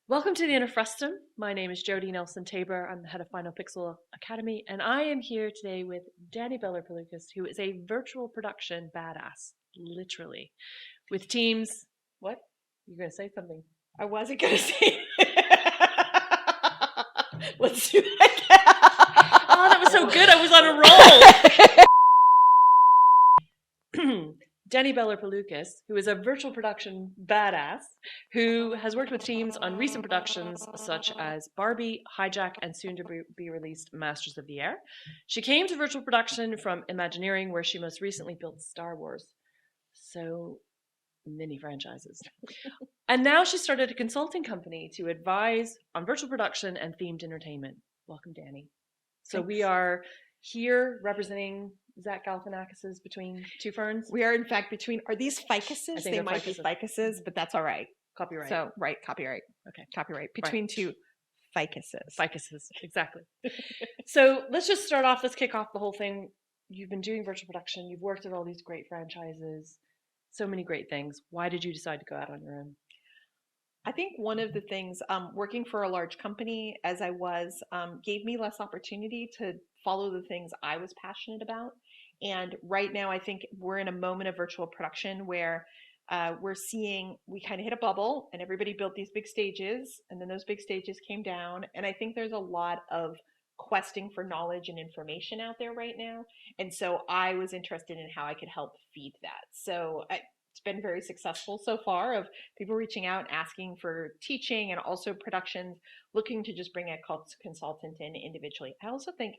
Welcome to the Inner Frustum. My name is Jodi Nelson-Tabor. I'm the head of Final Pixel Academy, and I am here today with Dani Bellar Pilukas, who is a virtual production badass, literally, with teams. What? You're going to say something? I wasn't going to say. Let's do it again. Oh, that was so good. I was on a roll. Dani Bellar Pilukas, who is a virtual production badass, who has worked with teams on recent productions such as Barbie, Hijack, and soon to be released Masters of the Air. She came to virtual production from Imagineering, where she most recently built Star Wars. So many franchises. And now she started a consulting company to advise on virtual production and themed entertainment. Welcome, Dani. So we are here representing Zach Galifianakis's Between Two Ferns. We are in fact between. Are these ficuses? They might ficuses. be ficuses, but that's all right. Copyright. So right, copyright. Okay, copyright between two ficuses. Ficuses, exactly. So let's just start off. Let's kick off the whole thing. You've been doing virtual production. You've worked at all these great franchises. So many great things. Why did you decide to go out on your own? I think one of the things working for a large company as I was gave me less opportunity to follow the things I was passionate about. And right now, I think we're in a moment of virtual production where we're seeing, we kind of hit a bubble and everybody built these big stages and then those big stages came down. And I think there's a lot of questing for knowledge and information out there right now. And so I was interested in how I could help feed that. So it's been very successful so far of people reaching out and asking for teaching and also productions looking to just bring a consultant in individually. I also think,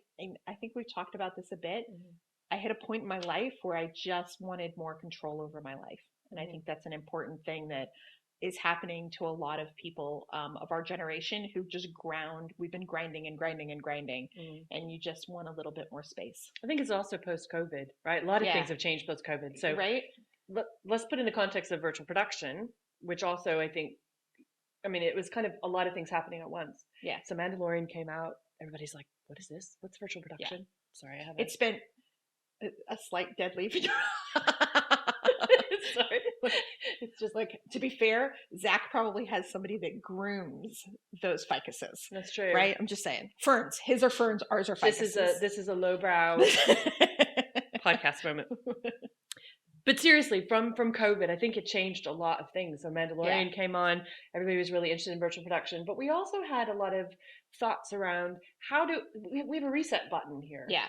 I think we've talked about this a bit. Mm-hmm. I hit a point in my life where I just wanted more control over my life. And I think that's an important thing that is happening to a lot of people of our generation who just we've been grinding and grinding and grinding, and you just want a little bit more space. I think it's also post-COVID, right? A lot of things have changed post-COVID. So right. Let's put in the context of virtual production, which also I think, it was kind of a lot of things happening at once. Yeah. So Mandalorian came out. Everybody's like, what is this? What's virtual production? Yeah. Sorry, I haven't. It's been a slight dead leaf. Sorry. It's just like, to be fair, Zach probably has somebody that grooms those ficuses. That's true. Right? I'm just saying. Ferns. His are ferns, ours are ficuses. This is a lowbrow podcast moment. But seriously, from COVID, I think it changed a lot of things. So Mandalorian came on, everybody was really interested in virtual production, but we also had a lot of thoughts around we have a reset button here. Yeah.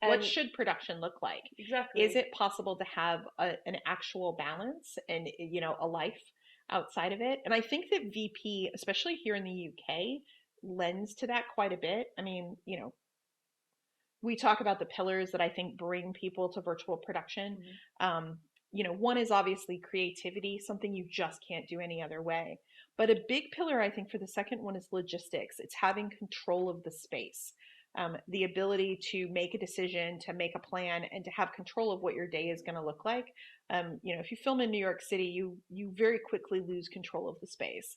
And what should production look like? Exactly. Is it possible to have an actual balance and, a life outside of it? And I think that VP, especially here in the UK, lends to that quite a bit. We talk about the pillars that I think bring people to virtual production. Mm-hmm. One is obviously creativity, something you just can't do any other way. But a big pillar, I think, for the second one is logistics. It's having control of the space. The ability to make a decision, to make a plan, and to have control of what your day is going to look like. If you film in New York City, you very quickly lose control of the space.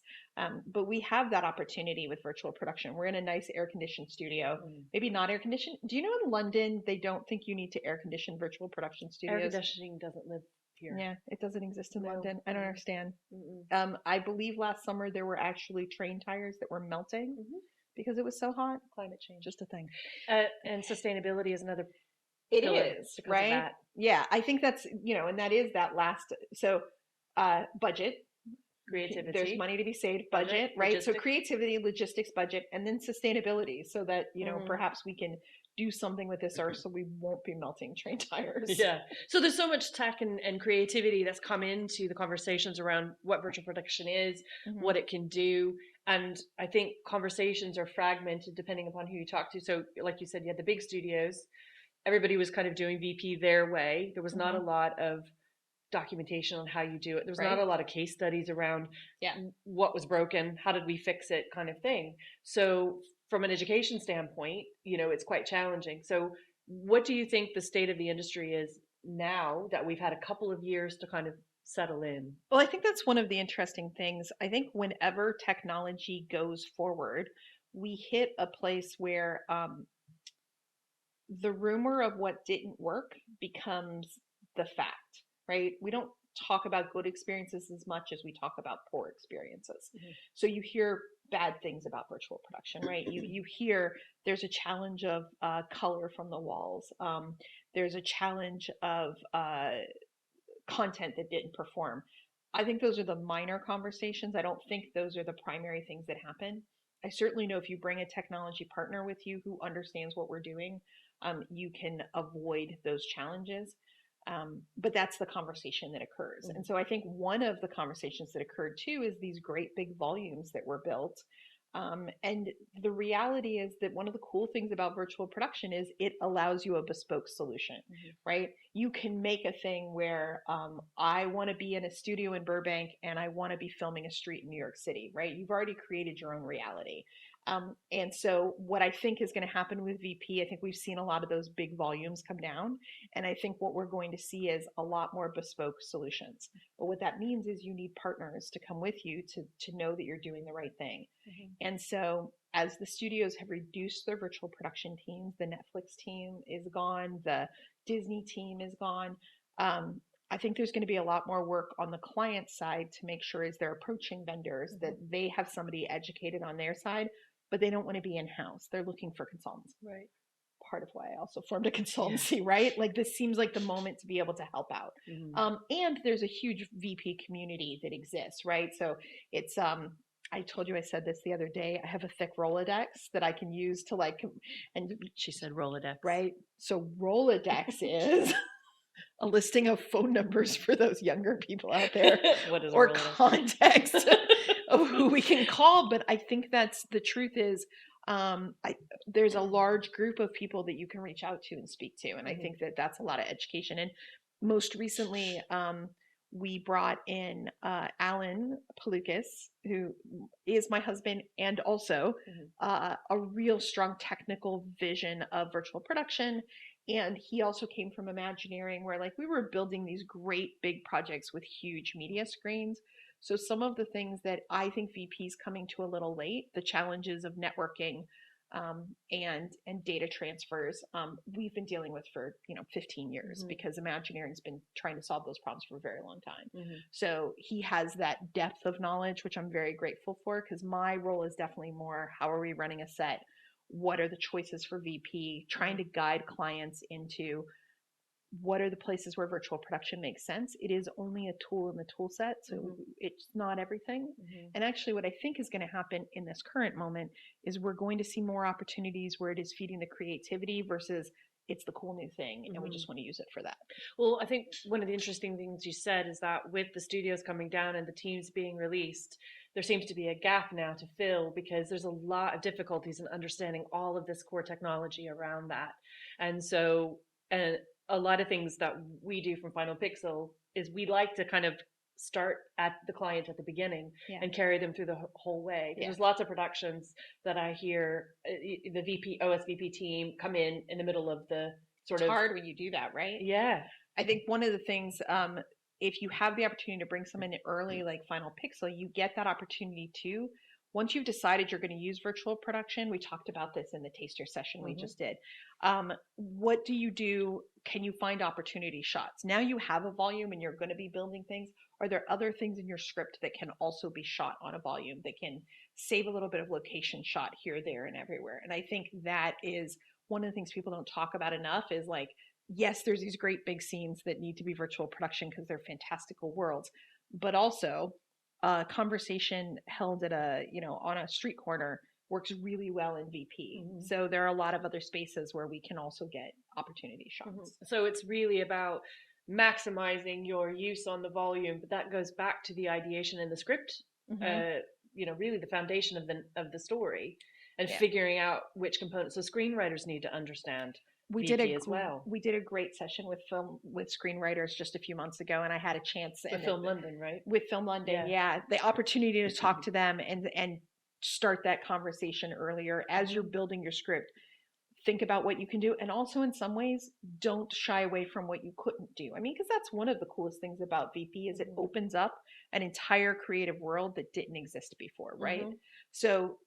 But we have that opportunity with virtual production. We're in a nice air-conditioned studio, maybe not air-conditioned. Do you know in London, they don't think you need to air-condition virtual production studios? Air conditioning doesn't live here. Yeah, it doesn't exist in London. I don't understand. I believe last summer there were actually train tires that were melting. Because it was so hot. Climate change. Just a thing. And sustainability is another pillar. It is, right? Yeah, I think that's, and that is that last, so budget. Creativity. There's money to be saved, budget, right? Logistics. So creativity, logistics, budget, and then sustainability so that, perhaps we can do something with this earth so we won't be melting train tires. Yeah. So there's so much tech and creativity that's come into the conversations around what virtual production is, what it can do. And I think conversations are fragmented depending upon who you talk to. So like you said, you had the big studios. Everybody was kind of doing VP their way. There was not a lot of documentation on how you do it. There was not a lot of case studies around what was broken, how did we fix it kind of thing. So from an education standpoint, it's quite challenging. So what do you think the state of the industry is now that we've had a couple of years to kind of settle in? Well, I think that's one of the interesting things. I think whenever technology goes forward, we hit a place where the rumor of what didn't work becomes the fact, right? We don't talk about good experiences as much as we talk about poor experiences. So you hear bad things about virtual production, right? You hear there's a challenge of color from the walls. There's a challenge of content that didn't perform. I think those are the minor conversations. I don't think those are the primary things that happen. I certainly know if you bring a technology partner with you who understands what we're doing, you can avoid those challenges. But that's the conversation that occurs. Mm-hmm. And so I think one of the conversations that occurred too is these great big volumes that were built. And the reality is that one of the cool things about virtual production is it allows you a bespoke solution, mm-hmm. right? You can make a thing where I want to be in a studio in Burbank and I want to be filming a street in New York City, right? You've already created your own reality. And so what I think is going to happen with VP, I think we've seen a lot of those big volumes come down. And I think what we're going to see is a lot more bespoke solutions. But what that means is you need partners to come with you to know that you're doing the right thing. Mm-hmm. And so as the studios have reduced their virtual production teams, the Netflix team is gone, the Disney team is gone. I think there's going to be a lot more work on the client side to make sure as they're approaching vendors mm-hmm. that they have somebody educated on their side, but they don't want to be in-house. They're looking for consultants. Right. Part of why I also formed a consultancy, right? Like this seems like the moment to be able to help out. Mm-hmm. And there's a huge VP community that exists, right? So it's, I told you, I said this the other day, I have a thick Rolodex that I can use to like, and she said Rolodex, right? So Rolodex is a listing of phone numbers for those younger people out there what is or context of who we can call. But I think that's the truth is, there's a large group of people that you can reach out to and speak to. And mm-hmm. I think that that's a lot of education. And most recently, we brought in Bellar Pilukas, who is my husband and also mm-hmm. A real strong technical vision of virtual production. And he also came from Imagineering, where like we were building these great big projects with huge media screens. So some of the things that I think VP is coming to a little late, the challenges of networking and data transfers, we've been dealing with for 15 years mm-hmm. because Imagineering's been trying to solve those problems for a very long time. Mm-hmm. So he has that depth of knowledge, which I'm very grateful for, because my role is definitely more how are we running a set? What are the choices for VP? Trying to guide clients into what are the places where virtual production makes sense. It is only a tool in the tool set, so mm-hmm. it's not everything. Mm-hmm. And actually what I think is going to happen in this current moment is we're going to see more opportunities where it is feeding the creativity versus it's the cool new thing and mm-hmm. we just want to use it for that. Well, I think one of the interesting things you said is that with the studios coming down and the teams being released, there seems to be a gap now to fill because there's a lot of difficulties in understanding all of this core technology around that. And so a lot of things that we do from Final Pixel is we like to kind of start at the client at the beginning and carry them through the whole way. There's lots of productions that I hear the VP, OSVP team come in the middle of the sort of... It's hard when you do that, right? Yeah. I think one of the things, if you have the opportunity to bring someone in early, like Final Pixel, you get that opportunity too. Once you've decided you're going to use virtual production, we talked about this in the taster session we just did. What do you do? Can you find opportunity shots? Now you have a volume and you're going to be building things. Are there other things in your script that can also be shot on a volume that can save a little bit of location shot here, there, and everywhere? And I think that is one of the things people don't talk about enough is like, yes, there's these great big scenes that need to be virtual production because they're fantastical worlds, but also a conversation held at on a street corner works really well in VP. Mm-hmm. So there are a lot of other spaces where we can also get opportunity shots. Mm-hmm. So it's really about maximizing your use on the volume, but that goes back to the ideation in the script, really the foundation of the story and figuring out which components. So screenwriters need to understand we VP did as well. We did a great session with screenwriters just a few months ago, and I had a chance with Film London, right? With Film London, the opportunity to talk to them and start that conversation earlier as you're building your script. Think about what you can do, and also in some ways, don't shy away from what you couldn't do. I mean, because that's one of the coolest things about VP is it opens up an entire creative world that didn't exist before, right? Mm-hmm. So,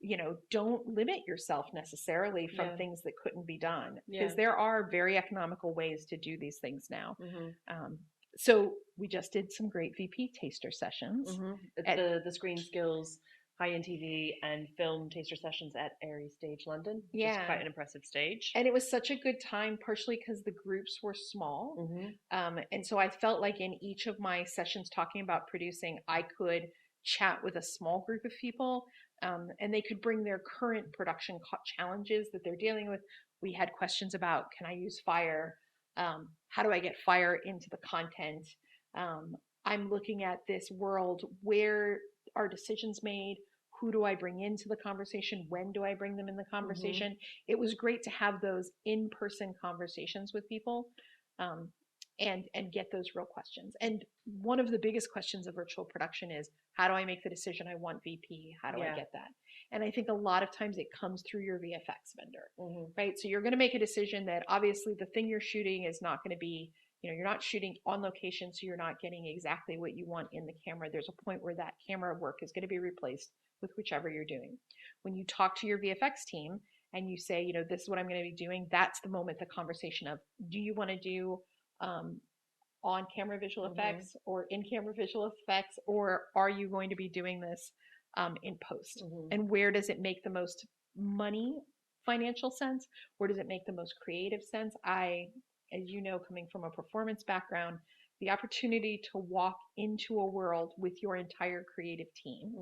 don't limit yourself necessarily from things that couldn't be done, because there are very economical ways to do these things now. Mm-hmm. So we just did some great VP taster sessions at the Screen Skills high-end TV and film taster sessions at Airy Stage London, which is Yeah. quite an impressive stage. And it was such a good time, partially because the groups were small. And so I felt like in each of my sessions talking about producing, I could chat with a small group of people, and they could bring their current production challenges that they're dealing with. We had questions about, can I use fire? How do I get fire into the content? I'm looking at this world, where are decisions made? Who do I bring into the conversation? When do I bring them in the conversation? It was great to have those in-person conversations with people, and get those real questions. And one of the biggest questions of virtual production is, how do I make the decision I want VP? How do I get that? And I think a lot of times it comes through your VFX vendor, right? So you're going to make a decision that obviously the thing you're shooting is not going to be, you're not shooting on location, so you're not getting exactly what you want in the camera. There's a point where that camera work is going to be replaced with whichever you're doing. When you talk to your VFX team and you say, this is what I'm going to be doing, that's the moment, the conversation of, do you want to do on-camera visual effects or in-camera visual effects, or are you going to be doing this in post? And where does it make the most money financial sense? Where does it make the most creative sense? As you know, coming from a performance background, the opportunity to walk into a world with your entire creative team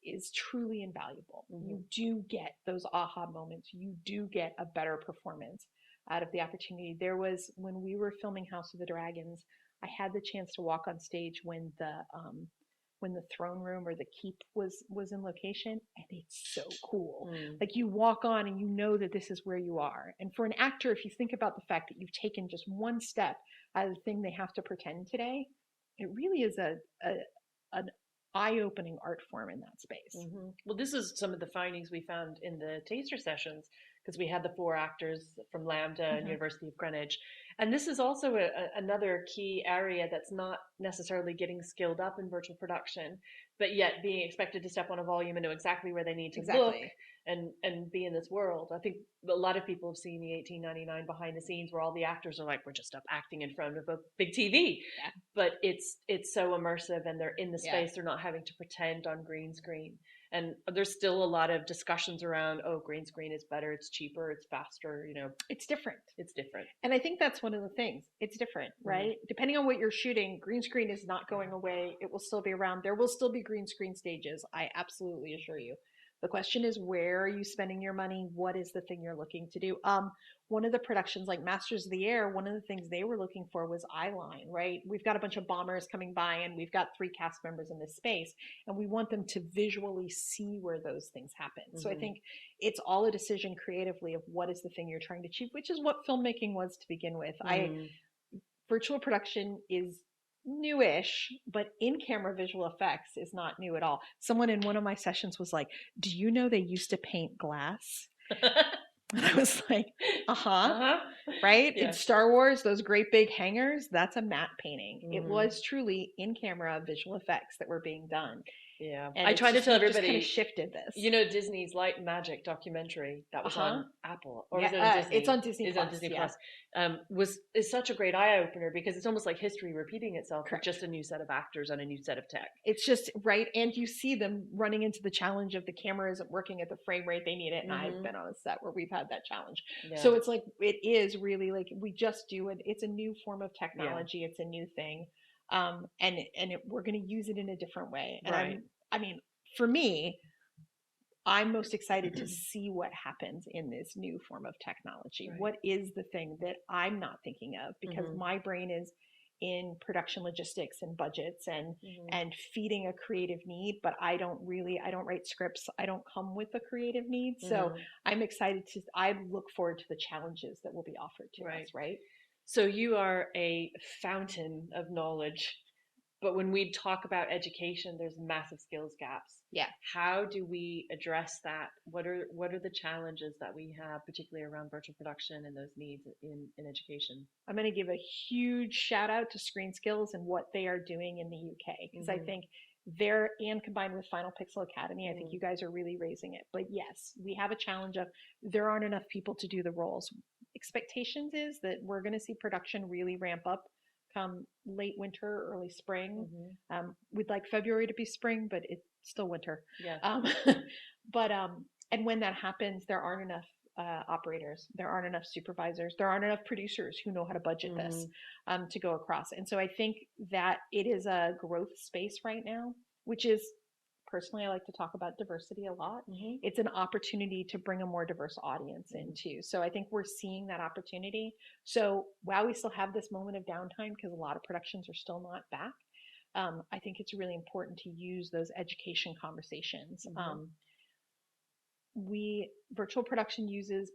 is truly invaluable. You do get those aha moments. You do get a better performance out of the opportunity. There was, when we were filming House of the Dragons, I had the chance to walk on stage when the throne room or the keep was in location, and it's so cool. Like, you walk on and you know that this is where you are. And for an actor, if you think about the fact that you've taken just one step out of the thing they have to pretend today, it really is an eye-opening art form in that space. Well, this is some of the findings we found in the taster sessions, because we had the 4 actors from Lambda and University of Greenwich. And this is also another key area that's not necessarily getting skilled up in virtual production, but yet being expected to step on a volume and know exactly where they need to look and be in this world. I think a lot of people have seen the 1899 behind the scenes where all the actors are like, we're just up acting in front of a big TV. But it's so immersive, and they're in the space. They're not having to pretend on green screen. And there's still a lot of discussions around, green screen is better, it's cheaper, it's faster, It's different. It's different. And I think that's one of the things. It's different, right? Depending on what you're shooting, green screen is not going away. It will still be around. There will still be green screen stages, I absolutely assure you. The question is, where are you spending your money? What is the thing you're looking to do? One of the productions, like Masters of the Air, one of the things they were looking for was eyeline, right? We've got a bunch of bombers coming by, and we've got 3 cast members in this space, and we want them to visually see where those things happen. So I think it's all a decision creatively of what is the thing you're trying to achieve, which is what filmmaking was to begin with. Virtual production is newish, but in-camera visual effects is not new at all. Someone in one of my sessions was like, do you know they used to paint glass? And I was like, right? In Star Wars, those great big hangars, that's a matte painting. It was truly in-camera visual effects that were being done. And I try to tell everybody, just kind of shifted this. Disney's Light Magic documentary that was on Apple, or was it on Disney? It's on Disney It's Plus. on Disney Plus. Is such a great eye opener, because it's almost like history repeating itself with just a new set of actors and a new set of tech. It's just right, and you see them running into the challenge of the camera isn't working at the frame rate they need it. And I've been on a set where we've had that challenge. So it's like, it is really like, we just do it. It's a new form of technology. It's a new thing, we're going to use it in a different way. And for me, I'm most excited to see what happens in this new form of technology. What is the thing that I'm not thinking of? Because my brain is in production logistics and budgets and feeding a creative need, but I don't write scripts. I don't come with a creative need. So I'm excited I look forward to the challenges that will be offered to us, right? So you are a fountain of knowledge. But when we talk about education, there's massive skills gaps. How do we address that? What are the challenges that we have, particularly around virtual production and those needs in education? I'm going to give a huge shout out to Screen Skills and what they are doing in the UK, because I think and combined with Final Pixel Academy, I think you guys are really raising it. But yes, we have a challenge of there aren't enough people to do the roles. Expectations is that we're going to see production really ramp up come late winter, early spring. We'd like February to be spring, but still winter. Yeah. But and when that happens, there aren't enough operators, there aren't enough supervisors, there aren't enough producers who know how to budget this to go across. And so I think that it is a growth space right now, which is, personally, I like to talk about diversity a lot. It's an opportunity to bring a more diverse audience in too. So I think we're seeing that opportunity. So while we still have this moment of downtime, because a lot of productions are still not back, I think it's really important to use those education conversations. Virtual production uses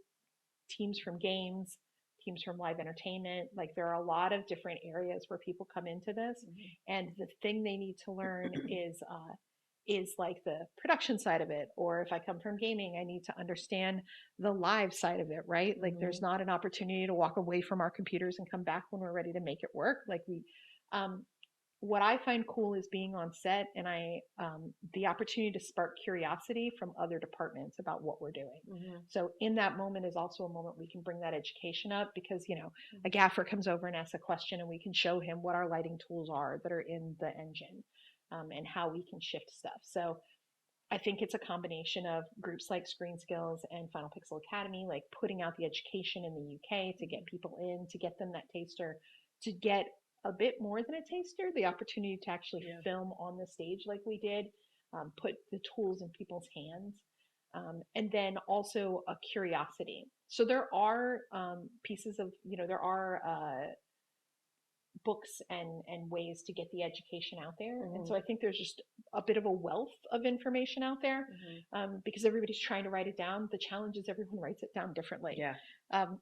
teams from games, teams from live entertainment. Like, there are a lot of different areas where people come into this, and the thing they need to learn is like the production side of it. Or if I come from gaming, I need to understand the live side of it, right? Like, there's not an opportunity to walk away from our computers and come back when we're ready to make it work. Like, what I find cool is being on set, and the opportunity to spark curiosity from other departments about what we're doing. So in that moment is also a moment we can bring that education up, because, a gaffer comes over and asks a question, and we can show him what our lighting tools are that are in the engine, and how we can shift stuff. So I think it's a combination of groups like Screen Skills and Final Pixel Academy, like putting out the education in the UK to get people in, to get them that taster, to get a bit more than a taster, the opportunity to actually film on the stage like we did, put the tools in people's hands, and then also a curiosity. So there are pieces of, there are books and ways to get the education out there. And so I think there's just a bit of a wealth of information out there, because everybody's trying to write it down. The challenge is everyone writes it down differently.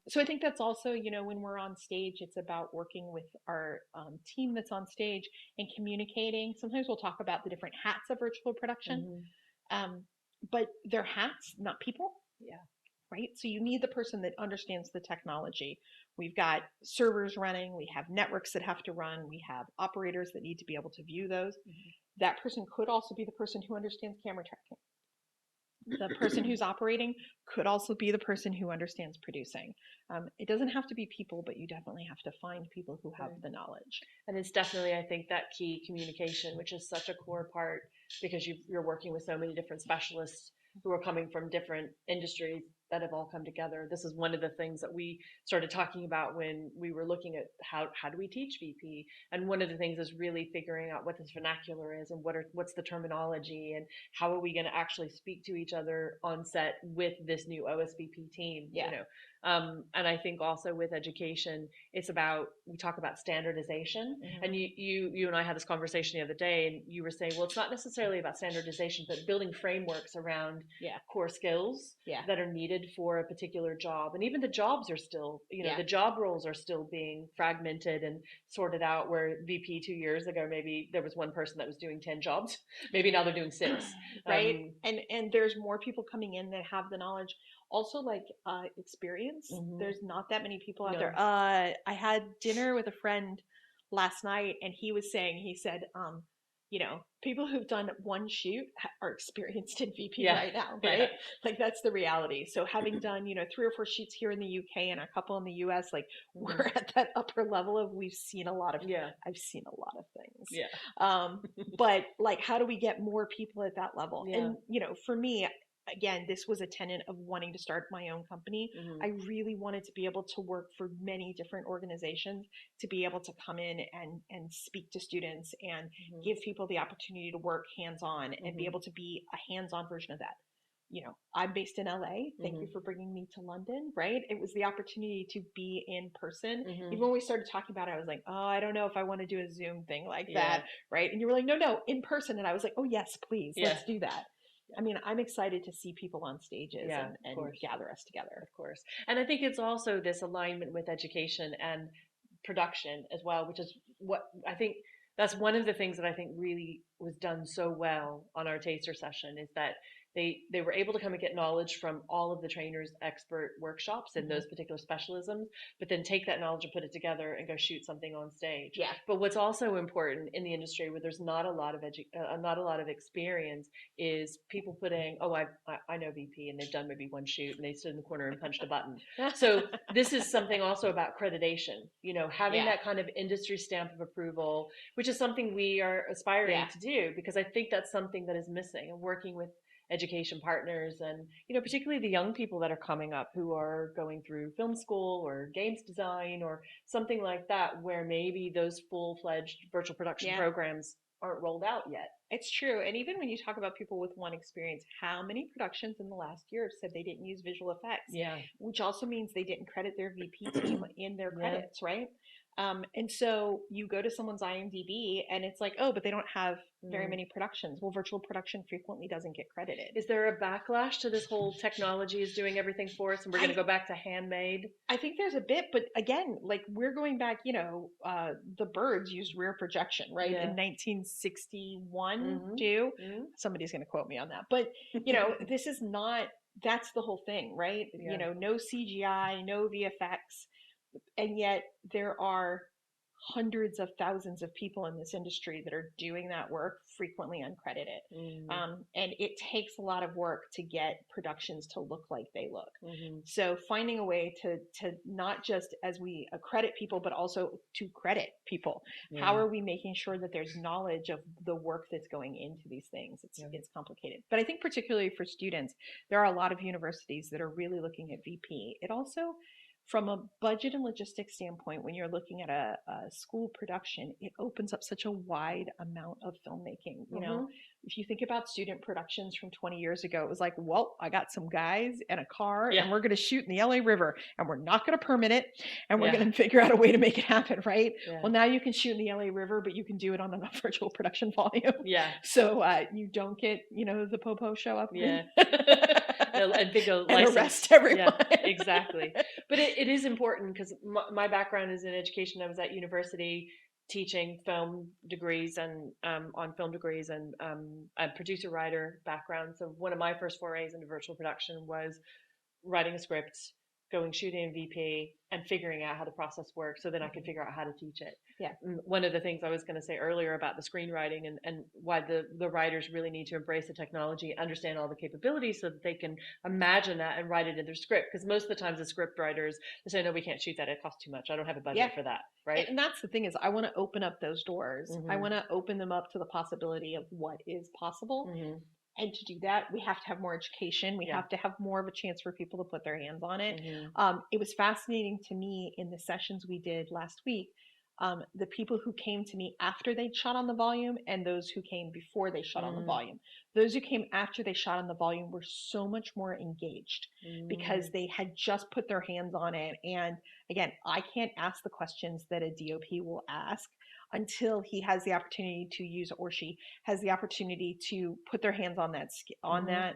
So I think that's also, when we're on stage, it's about working with our team that's on stage and communicating. Sometimes we'll talk about the different hats of virtual production, but they're hats, not people. Right? So you need the person that understands the technology. We've got servers running, we have networks that have to run, we have operators that need to be able to view those. That person could also be the person who understands camera tracking. The person who's operating could also be the person who understands producing. It doesn't have to be people, but you definitely have to find people who have the knowledge. And it's definitely, I think, that key communication, which is such a core part, because you're working with so many different specialists who are coming from different industries that have all come together. This is one of the things that we started talking about when we were looking at how do we teach VP. And one of the things is really figuring out what this vernacular is, and what's the terminology, and how are we going to actually speak to each other on set with this new OSVP team. And I think also with education, it's about, we talk about standardization. And you and I had this conversation the other day, and you were saying, well, it's not necessarily about standardization, but building frameworks around core skills that are needed for a particular job. And even the jobs are still, the job roles are still being fragmented and sorted out, where VP 2 years ago, maybe there was one person that was doing 10 jobs. Maybe now they're doing 6. Right. And there's more people coming in that have the knowledge. Also, like, experience. There's not that many people out there. I had dinner with a friend last night, and he said, people who've done one shoot are experienced in VP right now, right? Like, that's the reality. So having done, 3 or 4 shoots here in the UK and a couple in the US, like, we're at that upper level of, I've seen a lot of things. But, like, how do we get more people at that level? And, for me, again, this was a tenet of wanting to start my own company. I really wanted to be able to work for many different organizations, to be able to come in and speak to students and give people the opportunity to work hands-on and be able to be a hands-on version of that. I'm based in LA. Thank you for bringing me to London, right? It was the opportunity to be in person. Even when we started talking about it, I was like, oh, I don't know if I want to do a Zoom thing like that, right? And you were like, no, in person. And I was like, oh, yes, please, let's do that. I mean, I'm excited to see people on stages and gather us together. Of course. And I think it's also this alignment with education and production as well, which is what I think, that's one of the things that I think really was done so well on our taster session, is that they were able to come and get knowledge from all of the trainers' expert workshops in those particular specialisms, but then take that knowledge and put it together and go shoot something on stage. Yeah. But what's also important in the industry where there's not a lot of not a lot of experience is people putting, oh, I know VP, and they've done maybe one shoot and they stood in the corner and punched a button. So this is something also about accreditation, having that kind of industry stamp of approval, which is something we are aspiring to do, because I think that's something that is missing, and working with education partners and, particularly the young people that are coming up who are going through film school or games design or something like that, where maybe those full-fledged virtual production programs aren't rolled out yet. It's true. And even when you talk about people with one experience, how many productions in the last year have said they didn't use visual effects? Yeah. Which also means they didn't credit their VP team in their credits, right? And so you go to someone's IMDb and it's like, oh, but they don't have very many productions. Well, virtual production frequently doesn't get credited. Is there a backlash to this whole technology is doing everything for us and we're going to go back to handmade? I think there's a bit, but again, like we're going back, the Birds used rear projection, right? In 1961 too. Somebody's going to quote me on that. But, this is not, that's the whole thing, right? No CGI, no VFX. And yet there are hundreds of thousands of people in this industry that are doing that work, frequently uncredited. And it takes a lot of work to get productions to look like they look. So finding a way to not just as we accredit people, but also to credit people. How are we making sure that there's knowledge of the work that's going into these things? It's complicated. But I think particularly for students, there are a lot of universities that are really looking at VP. It also, from a budget and logistics standpoint, when you're looking at a school production, it opens up such a wide amount of filmmaking. If you think about student productions from 20 years ago, it was like, well, I got some guys and a car and we're going to shoot in the LA River and we're not going to permit it and we're going to figure out a way to make it happen, right? Well, now you can shoot in the LA River, but you can do it on a virtual production volume. So you don't get, the popo show up. And big and arrest everyone. Exactly. But it is important because my background is in education. I was at university teaching film degrees and on film degrees and a producer writer background. So one of my first forays into virtual production was writing a script, going shooting in VP, and figuring out how the process works so then I could figure out how to teach it. One of the things I was going to say earlier about the screenwriting and why the writers really need to embrace the technology, understand all the capabilities so that they can imagine that and write it in their script. Because most of the times the script writers, they say, no, we can't shoot that. It costs too much. I don't have a budget for that. Right. And that's the thing, is I want to open up those doors. I want to open them up to the possibility of what is possible. And to do that, we have to have more education. We have to have more of a chance for people to put their hands on it. It was fascinating to me in the sessions we did last week, the people who came to me after they'd shot on the volume and those who came before they shot on the volume. Those who came after they shot on the volume were so much more engaged because they had just put their hands on it. And again, I can't ask the questions that a DOP will ask until he has the opportunity to use, or she has the opportunity to put their hands on that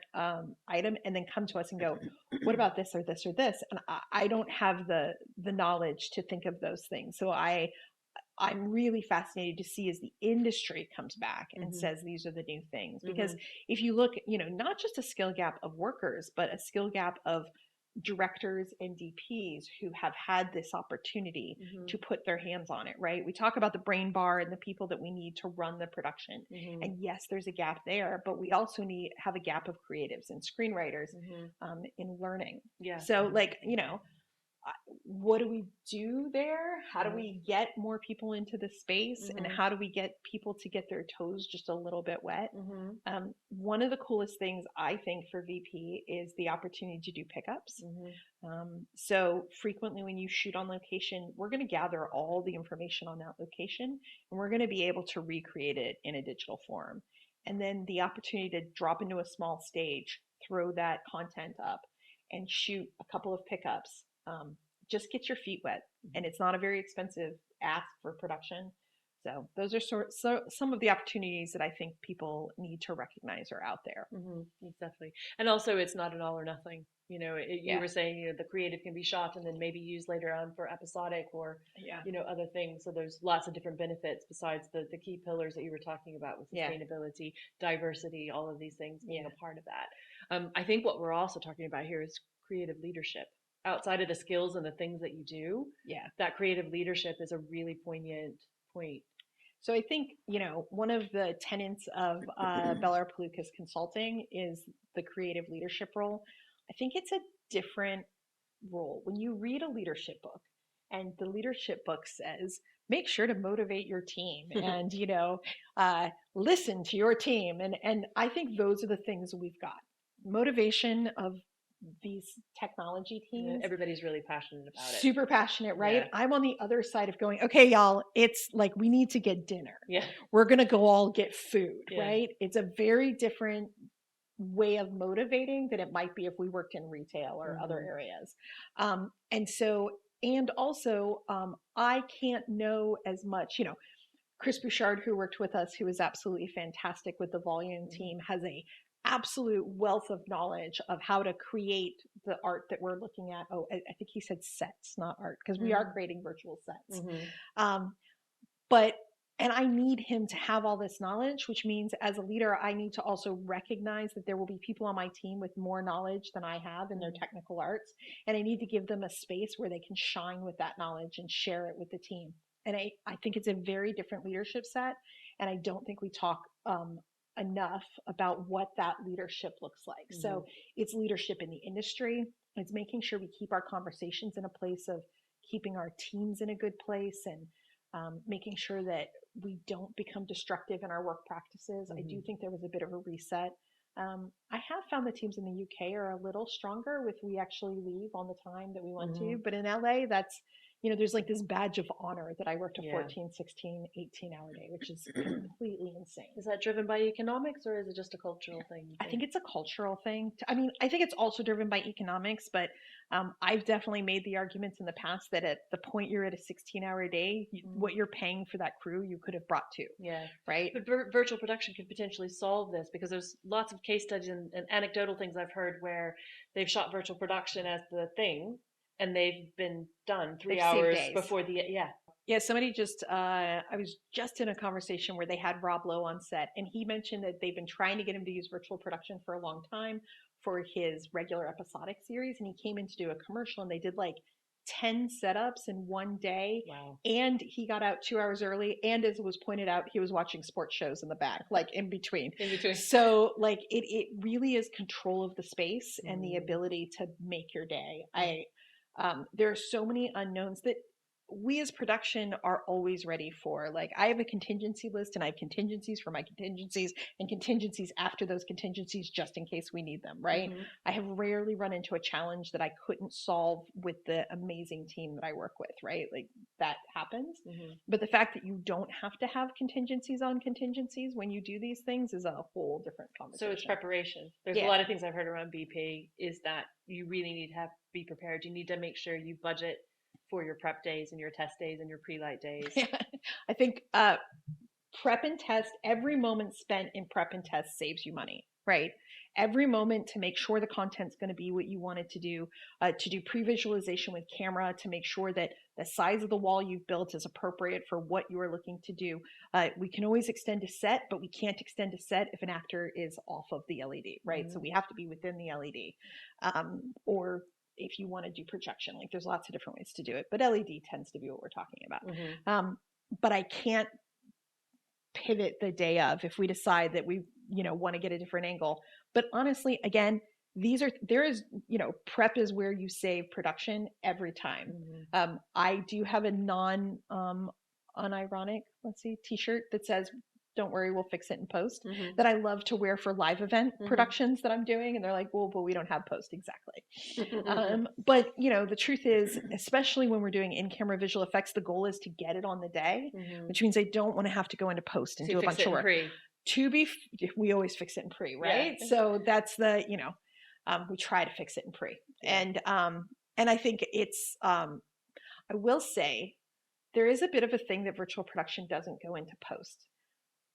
item and then come to us and go, what about this or this or this? And I don't have the knowledge to think of those things. So I'm really fascinated to see as the industry comes back and says these are the new things. Because if you look, not just a skill gap of workers, but a skill gap of directors and DPs who have had this opportunity to put their hands on it, right? We talk about the brain bar and the people that we need to run the production. And yes, there's a gap there, but we also have a gap of creatives and screenwriters in learning. So what do we do there? How do we get more people into the space and how do we get people to get their toes just a little bit wet? One of the coolest things I think for VP is the opportunity to do pickups. So frequently when you shoot on location, we're going to gather all the information on that location and we're going to be able to recreate it in a digital form. And then the opportunity to drop into a small stage, throw that content up and shoot a couple of pickups. Just get your feet wet, and it's not a very expensive ask for production. So those are some of the opportunities that I think people need to recognize are out there. Definitely. And also it's not an all or nothing. You were saying, the creative can be shot and then maybe used later on for episodic or, other things. So there's lots of different benefits besides the key pillars that you were talking about with sustainability, diversity, all of these things being a part of that. I think what we're also talking about here is creative leadership. Outside of the skills and the things that you do, Yeah. that creative leadership is a really poignant point. So I think, one of the tenets of Bellar Pilukas Consulting is the creative leadership role. I think it's a different role. When you read a leadership book and the leadership book says, make sure to motivate your team and, listen to your team. And I think those are the things we've got. Motivation of these technology teams. Everybody's really passionate about it. Super passionate, right? Yeah. I'm on the other side of going, okay, y'all, it's like we need to get dinner. Yeah. We're going to go all get food, right? It's a very different way of motivating than it might be if we worked in retail or other areas. And also, I can't know as much, Chris Bouchard, who worked with us, who was absolutely fantastic with the volume team, has a absolute wealth of knowledge of how to create the art that we're looking at. Oh, I think he said sets, not art, because we are creating virtual sets. And I need him to have all this knowledge, which means as a leader, I need to also recognize that there will be people on my team with more knowledge than I have in their technical arts. And I need to give them a space where they can shine with that knowledge and share it with the team. And I think it's a very different leadership set. And I don't think we talk enough about what that leadership looks like. So it's leadership in the industry. It's making sure we keep our conversations in a place of keeping our teams in a good place and making sure that we don't become destructive in our work practices. I do think there was a bit of a reset. I have found the teams in the UK are a little stronger with we actually leave on the time that we want to. But in LA, that's, there's like this badge of honor that I worked a 14, 16, 18-hour day, which is completely insane. Is that driven by economics or is it just a cultural thing? I think it's a cultural thing. I think it's also driven by economics, but I've definitely made the arguments in the past that at the point you're at a 16-hour day, what you're paying for that crew, you could have brought to. Yeah. Right. But virtual production could potentially solve this because there's lots of case studies and anecdotal things I've heard where they've shot virtual production as the thing and they've been done 3 hours before the, Yeah, somebody I was just in a conversation where they had Rob Lowe on set, and he mentioned that they've been trying to get him to use virtual production for a long time for his regular episodic series, and he came in to do a commercial, and they did like 10 setups in one day. Wow. And he got out 2 hours early, and as was pointed out, he was watching sports shows in the back, like in between. So like it really is control of the space and the ability to make your day. There are so many unknowns that we as production are always ready for. Like I have a contingency list and I have contingencies for my contingencies and contingencies after those contingencies just in case we need them, right? I have rarely run into a challenge that I couldn't solve with the amazing team that I work with, right? Like that happens. But the fact that you don't have to have contingencies on contingencies when you do these things is a whole different conversation. So it's preparation. There's a lot of things I've heard around BP is that you really need to be prepared. You need to make sure you budget for your prep days and your test days and your pre-light days. I think prep and test, every moment spent in prep and test saves you money, right? Every moment to make sure the content's going to be what you want it to do pre-visualization with camera, to make sure that the size of the wall you've built is appropriate for what you are looking to do. We can always extend a set, but we can't extend a set if an actor is off of the LED, right? So we have to be within the LED. Or if you want to do projection, like there's lots of different ways to do it, but LED tends to be what we're talking about. But I can't pivot the day of if we decide that we, want to get a different angle. But honestly, again, prep is where you save production every time. I do have a unironic, t-shirt that says, don't worry, we'll fix it in post, that I love to wear for live event productions that I'm doing. And they're like, well, but we don't have post. Exactly. But the truth is, especially when we're doing in-camera visual effects, the goal is to get it on the day, which means I don't want to have to go into post and do a bunch of work. We always fix it in pre, right? Yeah. So that's we try to fix it in pre. Yeah. And I think it's, I will say there is a bit of a thing that virtual production doesn't go into post.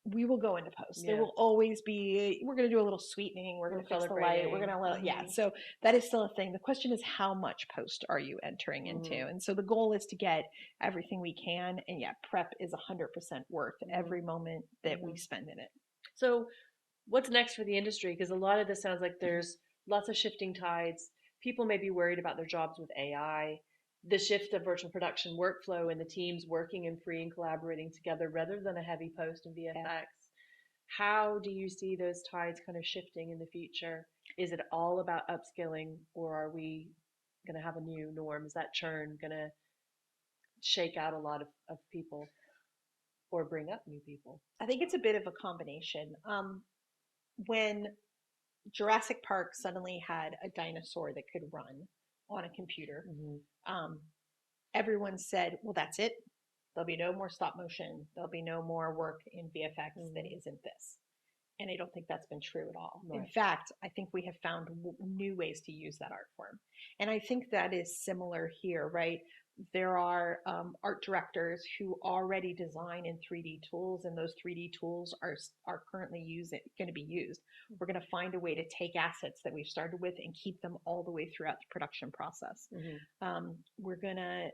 We will go into post. Yeah. There will always be, we're going to do a little sweetening. We're going to fix the light. We're going to so that is still a thing. The question is, how much post are you entering into? And so the goal is to get everything we can. And prep is 100% worth every moment that we spend in it. So what's next for the industry? Because a lot of this sounds like there's lots of shifting tides. People may be worried about their jobs with AI, the shift of virtual production workflow and the teams working in free and collaborating together rather than a heavy post and VFX. Yeah. How do you see those tides kind of shifting in the future? Is it all about upskilling, or are we going to have a new norm? Is that churn going to shake out a lot of people or bring up new people? I think it's a bit of a combination. When Jurassic Park suddenly had a dinosaur that could run on a computer, everyone said, well, that's it. There'll be no more stop motion. There'll be no more work in VFX that isn't this. And I don't think that's been true at all. Right. In fact, I think we have found new ways to use that art form. And I think that is similar here, right? There are art directors who already design in 3D tools, and those 3D tools are currently going to be used. We're going to find a way to take assets that we've started with and keep them all the way throughout the production process. We're going to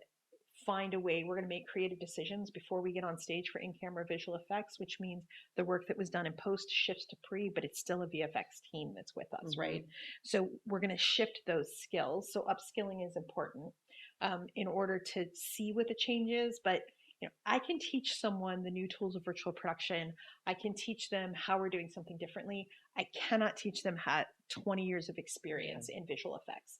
find a way, we're going to make creative decisions before we get on stage for in-camera visual effects, which means the work that was done in post shifts to pre, but it's still a VFX team that's with us, right? So we're going to shift those skills. So upskilling is important in order to see what the change is. But I can teach someone the new tools of virtual production. I can teach them how we're doing something differently. I cannot teach them 20 years of experience in visual effects.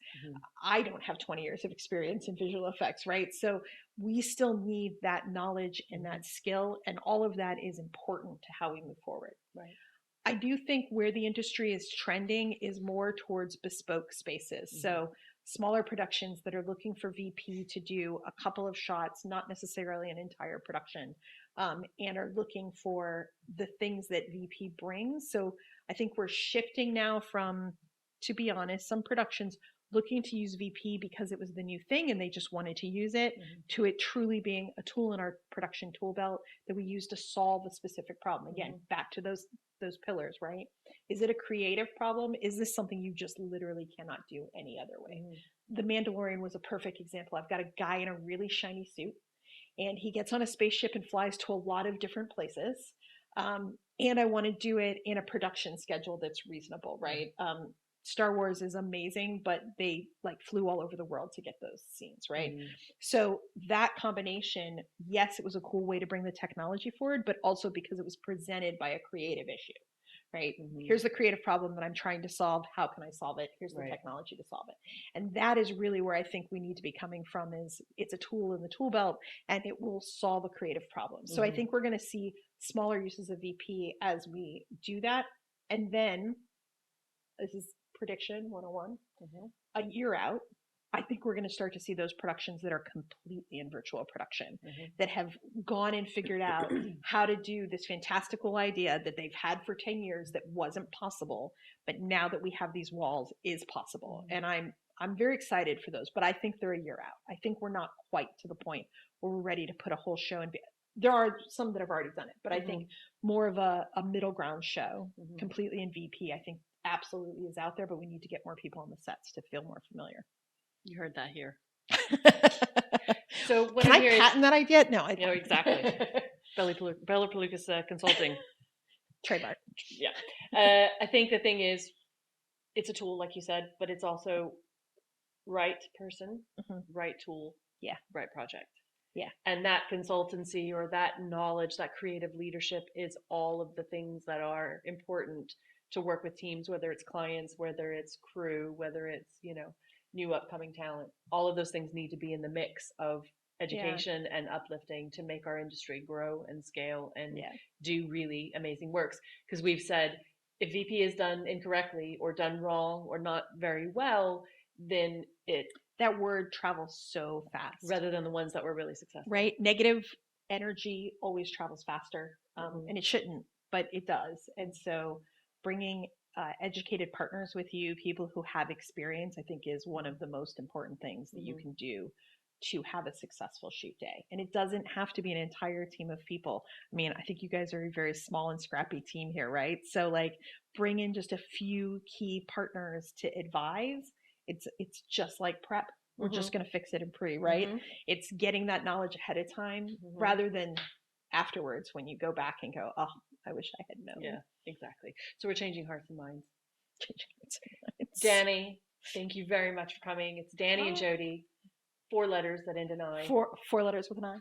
I don't have 20 years of experience in visual effects, right? So we still need that knowledge and that skill, and all of that is important to how we move forward. Right. I do think where the industry is trending is more towards bespoke spaces. So smaller productions that are looking for VP to do a couple of shots, not necessarily an entire production, and are looking for the things that VP brings. So I think we're shifting now from, to be honest, some productions looking to use VP because it was the new thing and they just wanted to use it, to it truly being a tool in our production tool belt that we use to solve a specific problem. Again, back to those pillars, right? Is it a creative problem? Is this something you just literally cannot do any other way? The Mandalorian was a perfect example. I've got a guy in a really shiny suit, and he gets on a spaceship and flies to a lot of different places. And I want to do it in a production schedule that's reasonable, right? Star Wars is amazing, but they flew all over the world to get those scenes, right? So that combination, yes, it was a cool way to bring the technology forward, but also because it was presented by a creative issue, right? Here's the creative problem that I'm trying to solve. How can I solve it? Here's the technology to solve it. And that is really where I think we need to be coming from, is it's a tool in the tool belt and it will solve a creative problem. So I think we're going to see smaller uses of VP as we do that. And then, this is prediction 101, a year out, I think we're going to start to see those productions that are completely in virtual production, that have gone and figured out how to do this fantastical idea that they've had for 10 years that wasn't possible, but now that we have these walls is possible. And I'm very excited for those, but I think they're a year out. I think we're not quite to the point where we're ready to put a whole show in. There are some that have already done it, but I think more of a middle ground show, completely in VP, I think absolutely is out there, but we need to get more people on the sets to feel more familiar. You heard that here. So what can I patent that idea? No, I don't. Exactly. Bellar Pilukas Consulting. Trademark. Yeah. I think the thing is, it's a tool, like you said, but it's also right person, right tool, right project. Yeah. And that consultancy or that knowledge, that creative leadership is all of the things that are important to work with teams, whether it's clients, whether it's crew, whether it's, new upcoming talent. All of those things need to be in the mix of education and uplifting to make our industry grow and scale and do really amazing works. Because we've said, if VP is done incorrectly or done wrong or not very well, then that word travels so fast, rather than the ones that were really successful. Right? Negative energy always travels faster, and it shouldn't, but it does. And so bringing educated partners with you, people who have experience, I think is one of the most important things that you can do to have a successful shoot day. And it doesn't have to be an entire team of people. I mean, I think you guys are a very small and scrappy team here, right? So bring in just a few key partners to advise. It's just like prep. We're just going to fix it in pre, right? It's getting that knowledge ahead of time rather than afterwards when you go back and go, oh, I wish I had known. Yeah, exactly. So we're changing hearts and minds. Dani, thank you very much for coming. It's Dani and Jodi, 4 letters that end in I. Four letters with an I.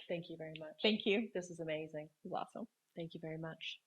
Thank you very much. Thank you. This is amazing. It was awesome. Thank you very much.